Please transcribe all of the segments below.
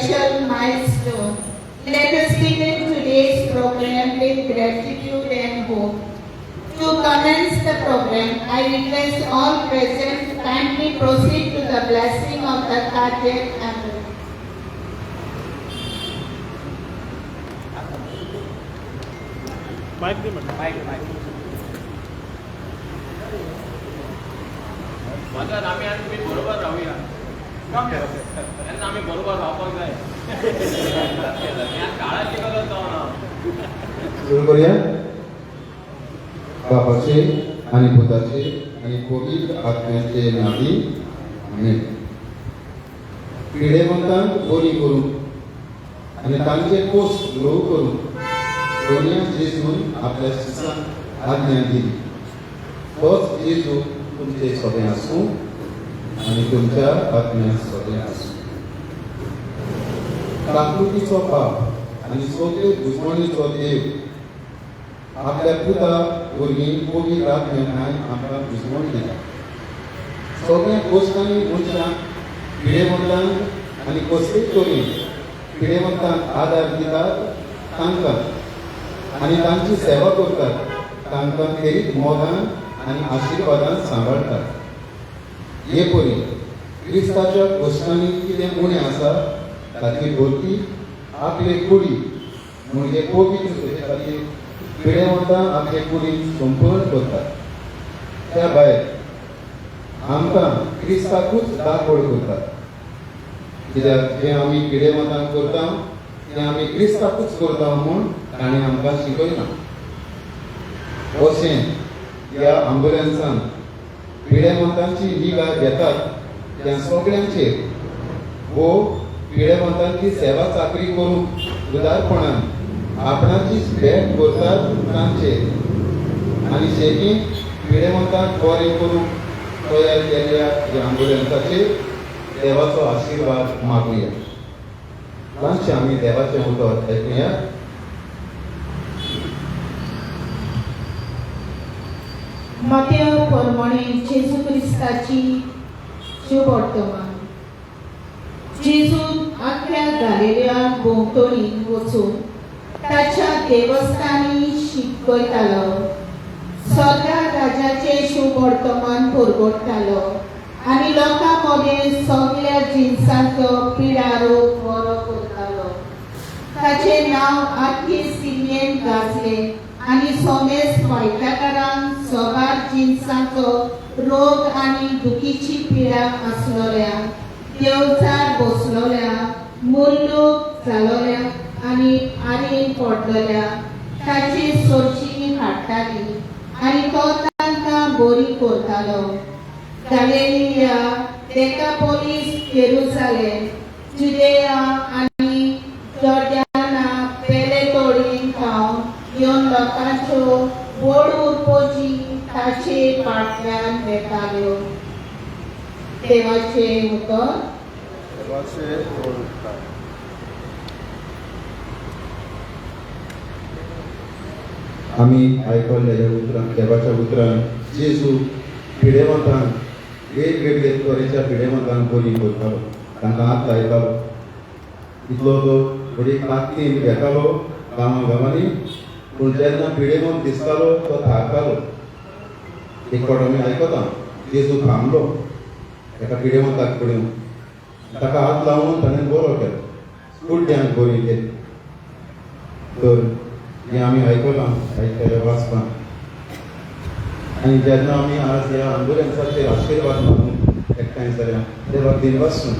special milestone. Let us begin today's program with gratitude and hope. To commence the program, I request all present to kindly proceed to the blessing of the cardiac amulet. म्हणतात आम्ही आणि तुम्ही बरोबर राहूया त्यांना आम्ही बरोबर राहतो काय काळाची गरज जाऊ ना सुरू करूया. बापाचे आणि भूताचे आणि पवित्र आत्म्याचे नावी आमेन. पिढेवंतांक बरी करून आणि तांचे कोस ल्हव करून दोनया जेजून आपल्या शिष्यांक आज्ञा दिली. तोच जेजू तुमचे सोबे आसूं आणि तुमच्या आत्म्या सोबे आसूं. प्राकृतीचो पाप आणि सगळे दुश्मनीचो देव आपल्या पुता भुरगीं पवित्र आत्म्यान आमकां दुश्मन दिला. सगळ्या गोश्टांनी मनशांक पिढेवंतांक आनी कसलीच तरेन पिढेवंतांक आदार दितात तांकां आनी तांची सेवा करतात. तांकां खेरीत मोगान आनी आशिर्वादान सांबाळटात. हे परी क्रिस्ताच्या गोश्टांनी कितें उणें आसा ताची भरती आपले कुडी म्हणजे पवित्र खातीर पिढेवंतां आपले कुडीन संपूर्ण करतात. त्या भायर आमकां क्रिस्ताकूच दाखोड करतात. कित्याक जें आमी पिढेवंतांक करता तें आमी क्रिस्ताकूच करता म्हूण ताणें आमकां शिकयना. अशें ह्या आंबुलन्सान पिढेवंतांची निगा घेतात त्या सगळ्यांचेर वो पिढेवंतांची सेवा चाकरी करून उदारपणान आपणाची भेट करतात तांचेर आनी शेती पिढेवंतांक बरें करून तयार केल्ल्या ह्या आंबुलन्साचेर देवाचो आशिर्वाद मागुया. ल्हानशें आमी देवाचें उतर आयकुया. मतेव प्रमाणे जेजू क्रिस्ताची शुभ वर्तमान. जेजू आख्या गालिलेयान भोंवतणी वचून ताच्या देवस्थानी शिकयतालो. सगळ्या राजाचे शुभ वर्तमान परगडटालो आनी लोकां मदें सगळ्या जिन्सांचो पिडा रोग बरो करतालो. ताचें नांव आख्खे सिरियेन गाजलें आनी सोमेस वायटाकारांक सवार जिन्सांचो रोग आनी दुखीची पिडा आसलोल्या, देवचार बसलोल्या, मुल्लूक जालोल्या आनी आरेन पडलोल्या ताची सोरची हाडटाली आनी तो तांकां बरी करतालो. गलिलिया, डेकापोलीस, जेरुसालेम, जुदेया आनी जॉर्दाना पेलेतोडीन हांव येवन लोकांच्यो व्हड उर्पोजी ताचे फाटल्यान येताल्यो. देवाचे उतर. आमी आयकल्ल्या उतरां देवाच्या उतरान जेजू पिढेवंतांक वेगवेगळे तरेच्या पिढेवंतांक बरी करतालो. तांकां हात लायतालो. इतलो तो बरी ताकतीन घेतालो गांवांनी. पूण जेन्ना पिढेवंत दिसतालो तो थारतालो. एक फावट आमी आयकता जेजू थांबलो एका पिढेवंताक कडेन. ताका हात लावन ताणें बरो केलो. कुड्ड्यांक बरी केली. तर हें आमी आयकलां आयकलें वाचपान. आनी जेन्ना आमी आज ह्या आंबुलन्साचेर आशिर्वाद मागून एकठांय जाल्या देवाक दिनवासून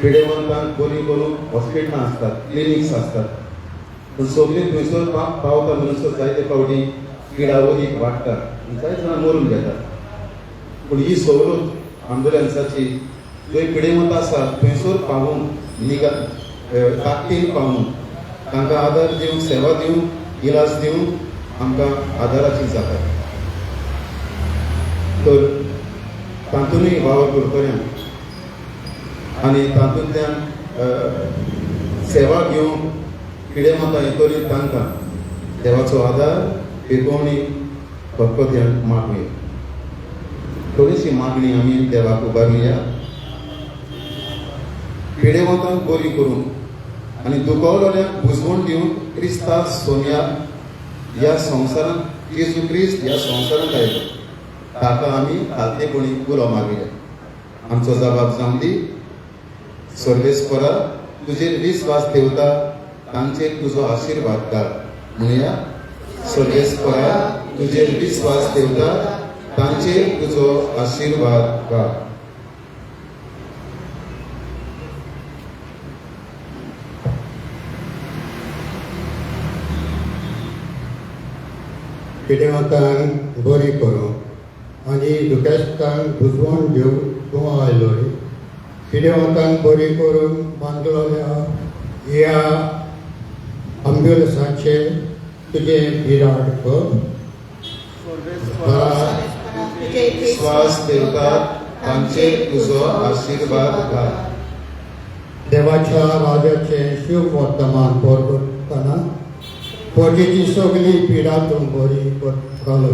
पिढेवंतांक बरी करून हॉस्पिटलां आसतात, क्लिनिक्स आसतात. पूण सगळीं थंयसर पावता म्हणसर जायते फावटी पिडा वदीक वाडटात, जायते जाणां मरून घेतात. पूण ही सवलत आंबुलन्साची जंय पिढेवंत आसा थंयसर पावून निगा ताकतीन पावून तांकां आदार दिवंक, सेवा दिवंक, इलाज दिवंक आमकां आदाराची जाता. तर तातूंतय वावर करतल्यांक आनी तातूंतल्यान सेवा घेवंक पिढेवंतां येतरी तांकां देवाचो आदार बेगोवणी खतखत्यान मागुया. थोडीशी मागणी आमी देवाक उबारुया. पिडेवंतांक बरी करून आनी दुखवलेल्यांक बुजवण दिवन क्रिस्ता सोम्या ह्या संवसारांत जेजू क्रिस्त ह्या संवसारांत आयलो ताका आमी खालतेपणी उलो मागया. आमचो जबाब जावन दी. सर्वेस्परा तुजेर विस्वास ठेवता तांचेर तुजो आशिर्वाद घाल. म्हणुया सर्वेस्परा तुजेर विस्वास ठेवता तांचेर तुजो आशिर्वाद घाल. पिडेवंतांक बरी करूं आनी दुखेस्तांक बुजवण दिवंक तूं आयलोय. पिडेवंतांक बरी करून बांदलेल्या ह्या अँब्युलन्साचे तुजे बिराड कर. विश्वास ठेवता तांचेर तुजो आशिर्वाद घाल. देवाच्या राज्याचे शुभ वर्तमान बरगतना पोटीची सगळी पिडा तूं बरी घालय.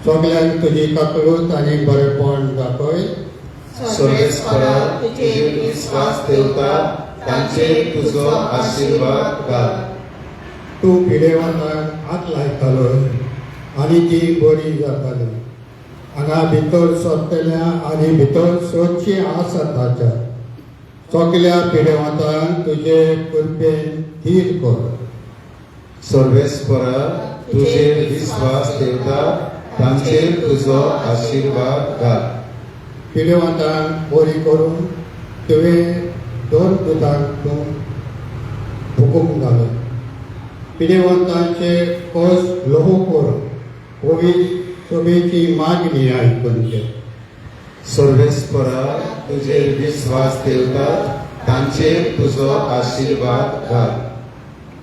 सगळ्यांक तुजी काकळूत आनी बरेपण दाखय. सर्वेस्परा तुजेर विश्वास ठेवता तांचेर तुजो आशिर्वाद घाल. तूं पिडेवंतांक हात लायतालोय आनी ती बरी जाताली. हांगा भितर सोदतल्या आनी भितर सोदची आस ताच्या सगल्या पिडेवंतांक तुजे कृपेन धीर कर. सर्वेस्परा तुजेर विश्वास ठेवता तांचेर तुजो आशिर्वाद घाल. पिडेवंतांक बरी करून तुवें दोन पुतांक तूं हुकूम घालय. पिडेवंतांचे कश्ट ल्हव कर. कोवीड सभेची मागणी आयकून घे. सर्वेस्परा तुजेर विश्वास ठेवता तांचेर तुजो आशिर्वाद घाल.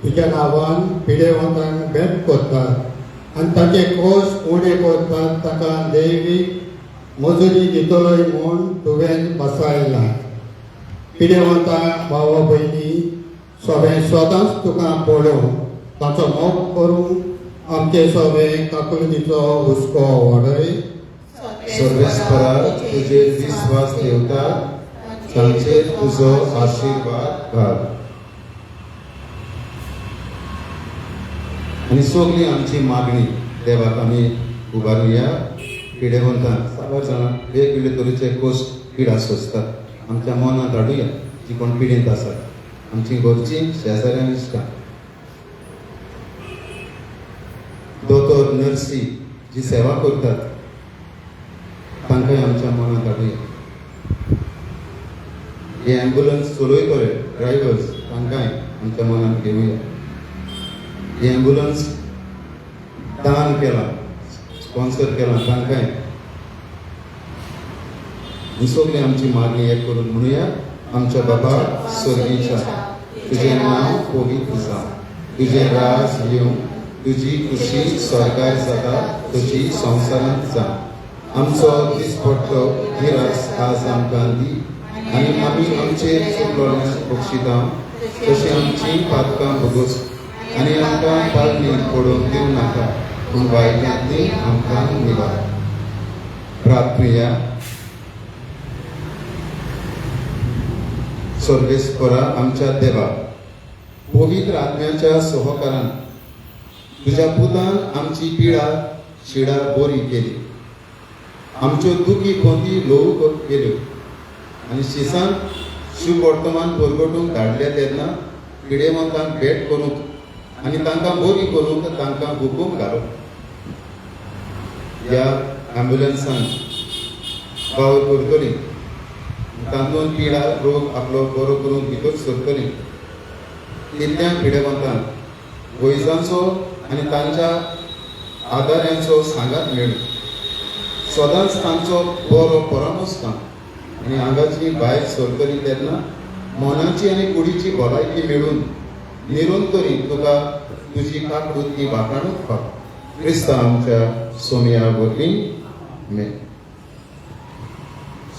तुज्या नांवान पिडेवंतांक भेट करतात आनी ताचे कश्ट उणें करतात ताका दैवीक मजुरी दितलोय म्हूण तुवें बसायला. पिडेवंतांक भावा भयणी सगळें स्वताच तुका पळोवन ताचो मोग करून आमचे सगळें काकुळीचो हुस्को वाडय. सर्वेस्परा तुजेर विश्वास ठेवता तांचेर तुजो आशिर्वाद घाल. आनी सगळी आमची मागणी देवाक आमी उबारुया. पिडेवंतांक साबार जाणां वेगवेगळे तरेचे कश्ट पिडा सोंसतात. आमच्या मनांत हाडुया जी कोण पिडेंत आसात आमची घरची शेजाऱ्यां इश्टां. दोतोर नर्सी जी सेवा करतात तांकांय आमच्या मनांत हाडुया. हे ॲम्ब्युलन्स चलयतले ड्रायव्हर्स तांकांय आमच्या मनांत घेवया. ही ॲम्ब्युलन्स दान केला स्पॉन्सर केला तांकांय ही सगळी आमची मागणी एक करून म्हणुया. आमच्या बाबा स्वर्गीच्या तुजें नांव पवित्र जावं. तुजें राज येवं. तुजी खुशी स्वर्गार जाता तशी संवसारांत जावं. आमचो दिसपट्टो गिरास आज आमकां दी आनी आमी आमचेर चुकलोल्यांक बक्षिता तशी आमची पातकां भोगोस आनी आमकां पाळणी पडोवन दिवं नाका पूण वायट्यांतली आमकां निवार. प्रार्थया. सर्वेस्परा आमच्या देवा पवित्र आत्म्याच्या सहकारान तुज्या पुतान आमची पिडा शिडा बरी केली. आमच्यो दुखी खोंती ल्हव केल्यो आनी शिसान शुभ वर्तमान परगटूंक धाडले तेन्ना पिडेवंतांक भेट करूंक आनी तांकां बरी करूंक तांकां हुकूम घालूंक. ह्या ॲम्ब्युलन्सान वावर करतली तातूंत पिडा रोग आपलो बरो करून भितर सरतली. तितल्या पिडेवंतांक वैजांचो आनी तांच्या आदार्यांचो सांगात मेळ्ळो. सदांच तांचो बरो परामर्श आनी आंगाची भायर सरतली तेन्ना मनाची आनी कुडीची भलायकी मेळून निरंतरी तुका तुजी काकूत ही वाटाणूक पाव. क्रिस्ता आमच्या सोम्या वरवीं आमेन.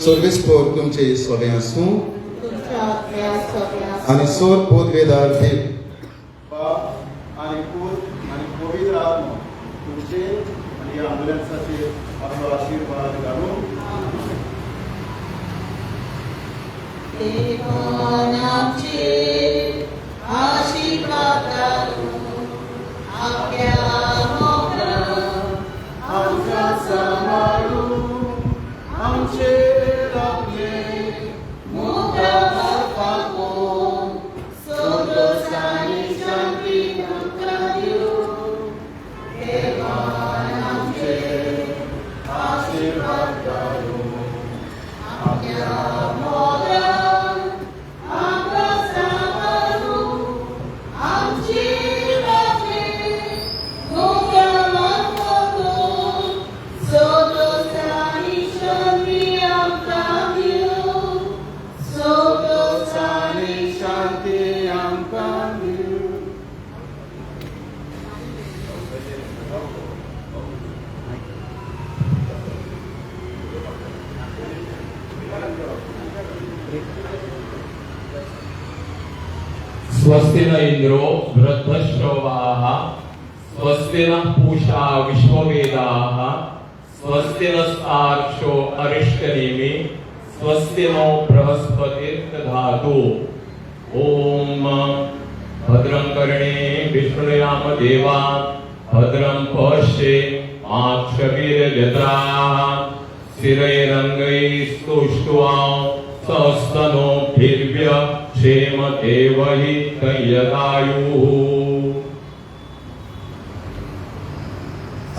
सर्वेस्पर तुमचे सोबे आसूं आनी सोर पोदवेदार देव बाप आनी पूत आनी पवित्र आत्मा तुमचे आनी ह्या ॲम्ब्युलन्साचेर आपलो आशिर्वाद घालून देवान आमचे आशीर्वाद दारून आपल्या मोगरा आमच्या सांभाळून आमचे आपले मोगरा पापून सोडोस आणि शांती तुमका देऊ देवान आमचे आशीर्वाद दारून आपल्या मोगरा आमका सांभाळून आमची राखे मोगरा पापून सोडोस आणि शांती आमका देऊ सोडोस आणि शांती आमकां दिवं. स्वस्ति न इंद्रो वृद्धश्रवाः स्वस्ति नः पूषा विश्ववेदाः स्वस्ति नस्तार्क्ष्यो अरिष्टनेमि स्वस्ति नो बृहस्पतिर्दधातु ओम भद्रं कर्णे विष्णुयाम देवा भद्रं पश्ये माक्षभिर्यजत्राः स्थिरैरङ्गैस्तुष्ट्वा सस्तनोभिर्व्य क्षेम देवहि कयदायुः.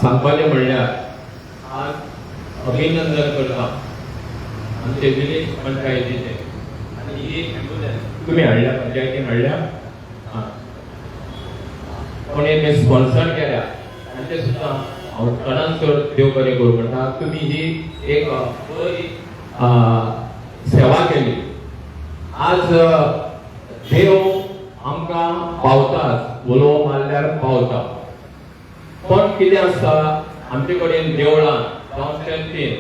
सांगपाचें म्हणल्यार आज अभिनंदन करता आमचे विलेज पंचायतीचे आनी ही एम्ब्युलन्स तुमी हाडल्या पंचायतीन हाडल्या कोणी ते स्पॉन्सर केल्या तांचे सुद्दां हांव चडांत चड देव बरें करूं म्हणटा. तुमी ही एक बरी सेवा केली. आज देव आमकां पावतात उलोव मारल्यार पावता. पण कितें आसता आमचे कडेन देवळां जावं चर्चीन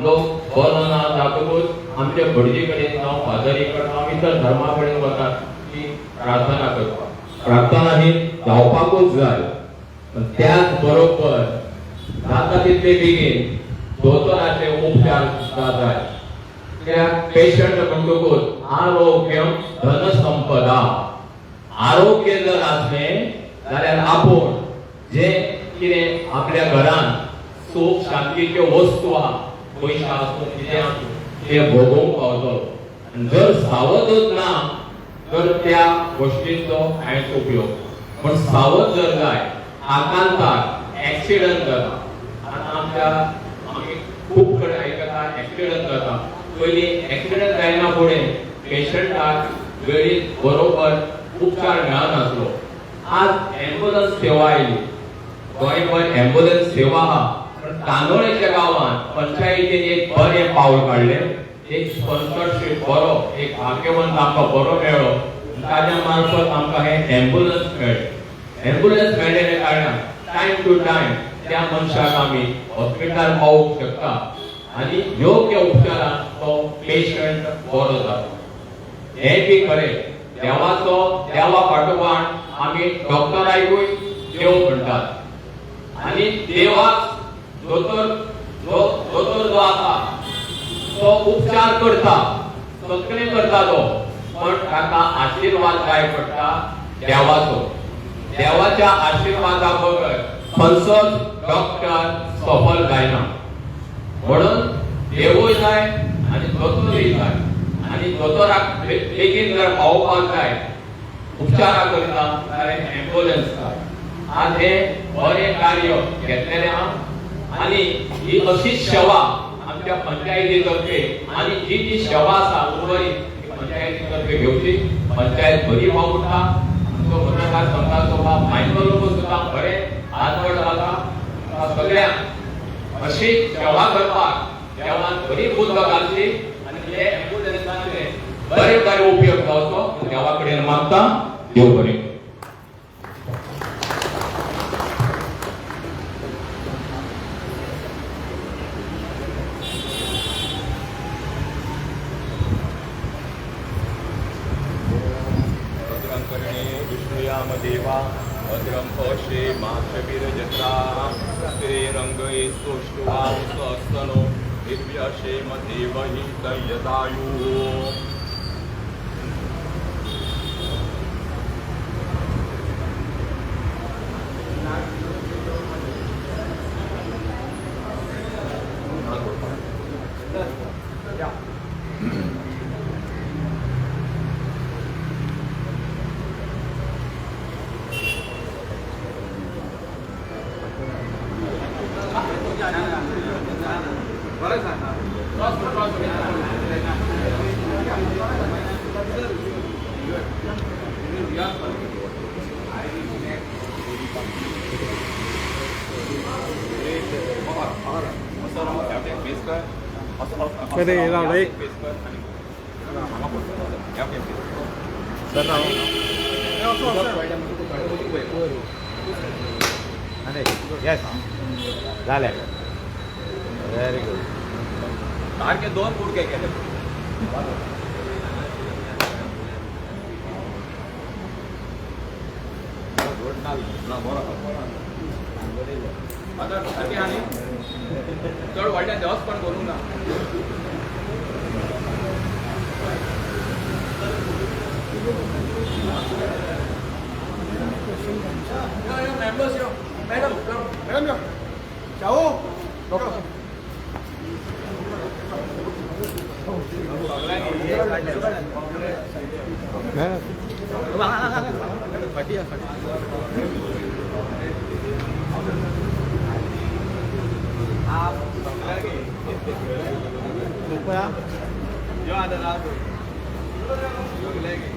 लोक बरो ना जातकूच आमच्या भटजी कडेन जावं फादरी कडेन जावं इतर धर्मा कडेन वतात की प्रार्थना करपाक. प्रार्थना ही जावपाकूच जाय. पण त्याच बरोबर जाता तितले बेगीन दोतोराचे उपचार सुद्दां जाय. कित्याक पेशंट म्हणटकूच आरोग्यम धनसंपदा. आरोग्य जर आसलें जाल्यार आपूण जे कितें आपल्या घरान सुख शांतीच्यो वस्तू आहा पयशा आसूं कितें आसूं ते भोगोवंक पावतलो. जर सावधच ना तर त्या गोश्टींचो कांयच उपयोग. पण सावध जर जाय आकांताक एक्सिडंट जाता. आतां आमच्या आमी खूब कडेन आयकता एक्सिडंट जाता. पयलीं एक्सिडंट जायना फुडें पेशंटाक वेळीच बरोबर उपचार मेळनासलो. आज एम्ब्युलन्स सेवा आयली. गोंयभर एम्ब्युलन्स सेवा आहा. पण कांदोळेच्या गांवांत पंचायतीन एक बरें पावल काडलें. एक स्पॉन्सरशीप बरो एक भाग्यवंत आमकां बरो मेळ्ळो. ताज्या मार्फत आमकां हे एम्ब्युलन्स मेळ्ळें. एम्ब्युलन्स मेळ्ळेल्या कारणान टायम टू टायम त्या मनशाक आमी हॉस्पिटलांत पावोवंक शकता आनी योग्य उपचारान तो पेशंट बरो जाता. हें बी खरें. देवा फाटोफाट आमी डॉक्टरांकूय देव म्हणटात. आनी देवाक दोतोर जो आसा तो उपचार करता सगळें करता तो. पण ताका आशीर्वाद जाय पडटा देवाचो. देवाच्या आशीर्वादा बगर खंयचोच डॉक्टर सफल जायना. म्हणून देवूय जाय आनी दोतोरूय जाय. आनी दोतोराक बेगीन जर पावोवपाक जाय उपचारा करता जाल्यार एम्ब्युलन्स जाय. आज हे बरें कार्य घेतलेलें आहा. आनी ही अशीच सेवा आमच्या पंचायती तर्फे आनी जी सेवा आसा उर्वरीत पंचायती तर्फे घेवची. पंचायत बरी वावुरता. आमचो मतदार संघाचो भायलो लोक सुद्दां बरें आदवड जाता. सगळ्यांक अशी सेवा करपाक देवान बरी बुद्ध घालची आनी हे एम्ब्युलन्साचे बरे बरे उपयोग जावचो देवा कडेन मागता. देव बरें. देवा भद्रं पश्ये माक्षभिर्यजत्राः स्थिरैरङ्गैस्तुष्ट्वा सस्तनो दिव्यक्षेम देवहि कयदायुः. ไม่ได้เราเลยYes. झाले व्हेरी गुड सारखे 2 फूट काय केले आता सारखे आणि चढ वाढल्या तेव्हाच पण करू ना members yo madam yo Shahu yo ada lado yo lagi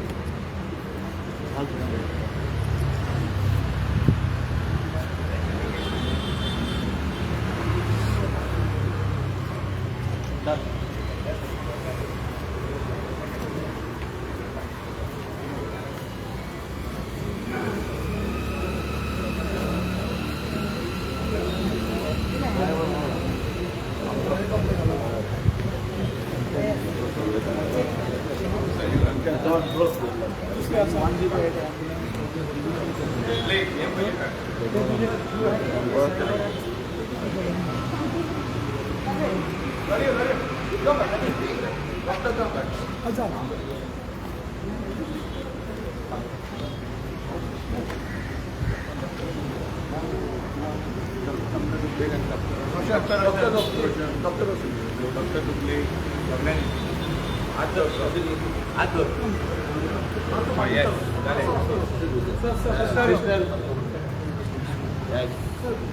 Yes,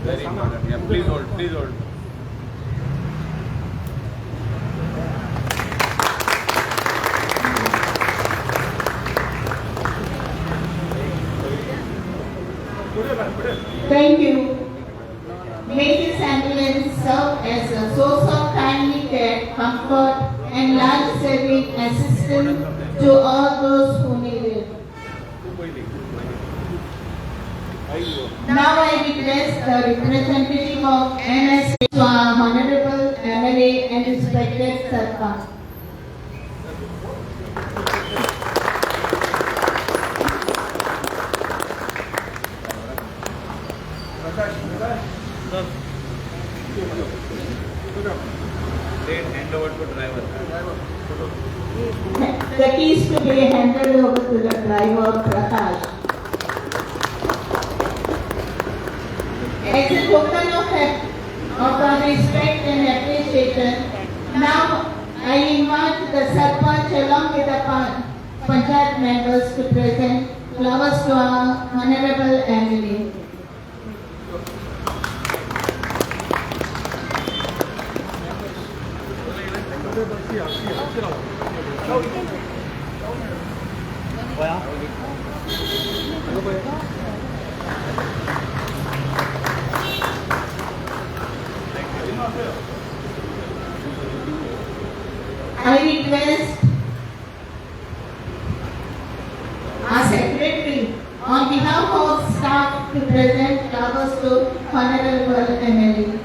very important. Yeah, please hold, please hold. Thank you. May this ambulance serve as a source of timely care, comfort, and life-saving assistance to all those who need it. Now I request the representative of NSA to our Honorable MLA and respected Sarkar. Then hand over to driver. The keys to be handed over to the driver, Prakash. As a token of our respect and appreciation, now I invite the Sarpanch along with the Panchayat members to present flowers to our Honorable MLA. I request our secretary on behalf of staff to present flowers to Honorable MLA.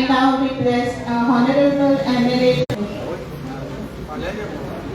now request Honorable MLA.